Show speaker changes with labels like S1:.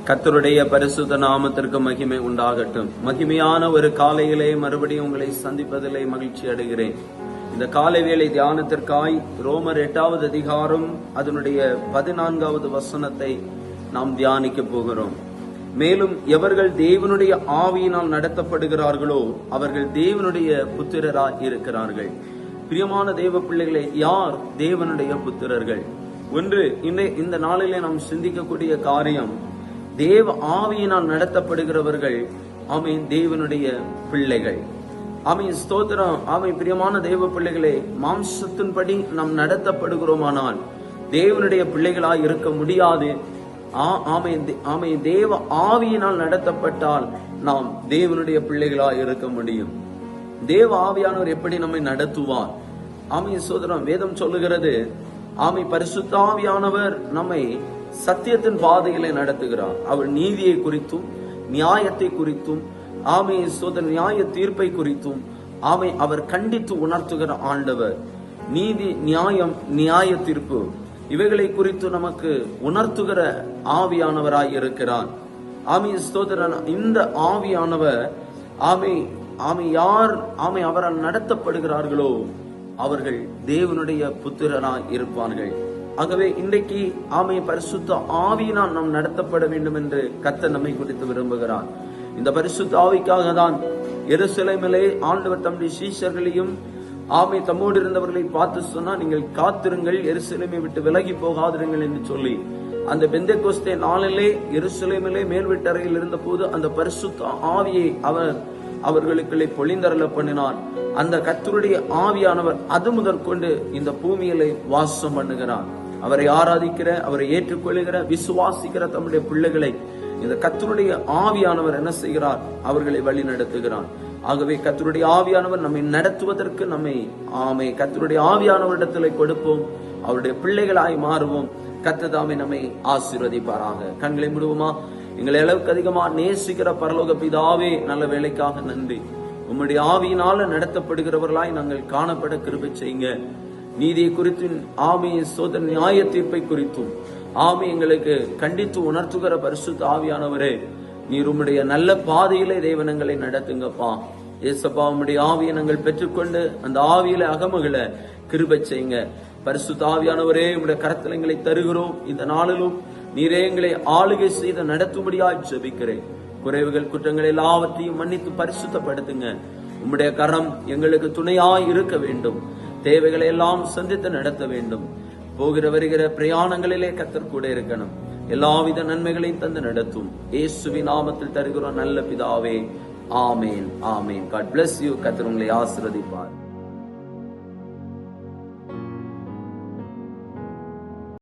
S1: கர்த்தருடைய பரிசுத்த நாமத்திற்கு மகிமை உண்டாகட்டும். மகிமையான ஒரு காலையிலே மறுபடியும் உங்களை சந்திப்பதிலே மகிழ்ச்சி அடைகிறேன். இந்த காலை வேளை தியானத்திற்காய் ரோமர் 8வது அதிகாரம் அதனுடைய 14வது வசனத்தை நாம் தியானிக்க போகிறோம். மேலும் எவர்கள் தேவனுடைய ஆவியினால் நடத்தப்படுகிறார்களோ அவர்கள் தேவனுடைய புத்திரராய் இருக்கிறார்கள். பிரியமான தேவ பிள்ளைகளே, யார் தேவனுடைய புத்திரர்கள்? ஒன்று, இந்த நாளிலே நாம் சிந்திக்கக்கூடிய காரியம், தேவ ஆவியினால் நடத்தப்படுகிறவர்கள் ஆமென் தேவனுடைய பிள்ளைகள். ஆமென், ஸ்தோத்திரம். ஆமென். பிரியமான தேவ பிள்ளைகளே, மாம்சத்தின்படி நாம் நடத்தப்படுகிறோமானால் தேவனுடைய பிள்ளைகளாய் இருக்க முடியாது. ஆமென், தேவ ஆவியினால் நடத்தப்பட்டால் நாம் தேவனுடைய பிள்ளைகளாய் இருக்க முடியும். தேவ ஆவியானவர் எப்படி நம்மை நடத்துவார்? ஆமென், ஸ்தோத்திரம். வேதம் சொல்லுகிறது, ஆமென், பரிசுத்த ஆவியானவர் நம்மை சத்தியத்தின் பாதையிலே நடத்துகிறார். அவர் நீதியை குறித்தும் நியாயத்தை குறித்தும் ஆமென் சோதனை நியாய தீர்ப்பை குறித்தும் அவர் கண்டித்து உணர்த்துகிற ஆண்டவர். நீதி, நியாயம், நியாய தீர்ப்பு இவைகளை குறித்து நமக்கு உணர்த்துகிற ஆவியானவராய் இருக்கிறார். ஆமென் ஸ்தோத்திரம். இந்த ஆவியானவர் யார் அவரால் நடத்தப்படுகிறார்களோ அவர்கள் தேவனுடைய புத்திரராய் இருப்பார்கள். ஆகவே இன்றைக்கு பரிசுத்த ஆவியினால் நாம் நடத்தப்பட வேண்டும் என்று கர்த்தர் நம்மை குறித்து விரும்புகிறார். இந்த பரிசுத்த ஆவிக்காக தான் எருசலேமிலே ஆண்டவர் தம்முடைய சீஷர்களையும் தம்மோடு இருந்தவர்களை பார்த்து சொன்னா, நீங்கள் காத்திருங்கள், எருசலேமை விட்டு விலகி போகாதிருங்கள் என்று சொல்லி அந்த பெந்தெகோஸ்தே நாளிலே எருசலேமிலே மேல் வீட்டறையில் இருந்த போது அந்த பரிசுத்த ஆவியை அவர்களுக்குள்ளே பொழிந்தரல பண்ணினார். அந்த கர்த்தருடைய ஆவியானவர் அது முதற்கொண்டு இந்த பூமியிலே வாசம் பண்ணுகிறார். அவரை ஆராதிக்கிற, அவரை ஏற்றுக்கொள்ளுகிற, விசுவாசிக்கிற தம்முடைய பிள்ளைகளை இந்த கர்த்தருடைய ஆவியானவர் என்ன செய்கிறார்? அவர்களை வழி நடத்துகிறார். ஆகவே கர்த்தருடைய ஆவியானவர் நம்மை நடத்துவதற்கு நம்மை கர்த்தருடைய ஆவியானவரிடத்திலே கொடுப்போம். அவருடைய பிள்ளைகளாய் மாறுவோம். கர்த்தர் தாமே நம்மை ஆசீர்வதிப்பாராக. கண்களை மூடுவோமா? எங்களை அளவுக்கு அதிகமா நேசிக்கிற பரலோக பிதாவே, நல்ல வேலைக்காக நன்றி. உம்முடைய ஆவியினால நடத்தப்படுகிறவர்களாய் நாங்கள் காணப்பட கிருபை செய்யுங்க. நீதியை குறித்தும் சோதனை நியாய தீர்ப்பை குறித்தும் எங்களுக்கு கண்டித்து உணர்த்துகிற பரிசுத்த ஆவியானவரே, நீர் உம்முடைய நல்ல பாதையிலே தேவனங்களை நடத்துங்கப்பா. ஏசப்பா, உம்முடைய ஆவியை நாங்கள் பெற்றுக்கொண்டு அந்த ஆவியில அகமகளை கிருபை செய்யுங்க. பரிசுத்த ஆவியானவரே, உம்முடைய கரத்தலங்களை தருகிறோம். இந்த நாளிலும் நீரே எங்களை ஆளுகை செய்து நடத்தும்படியாய் ஜெபிக்கிறேன். குறைவுகள், குற்றங்கள் எல்லாவற்றையும் மன்னித்து பரிசுத்தப்படுத்துங்க. உம்முடைய கரம் எங்களுக்கு துணையாய் இருக்க வேண்டும். தேவைகளை எல்லாம் சந்தித்து நடத்த வேண்டும். போகிற வருகிற பிரயாணங்களிலே கர்த்தர் கூட இருக்கணும். எல்லாவித நன்மைகளையும் தந்து நடத்தும். இயேசுவின் நாமத்தில் தருகிறோம் நல்ல பிதாவே. ஆமேன், ஆமேன். God bless you. கர்த்தர் உங்களை ஆசீர்வதிப்பார்.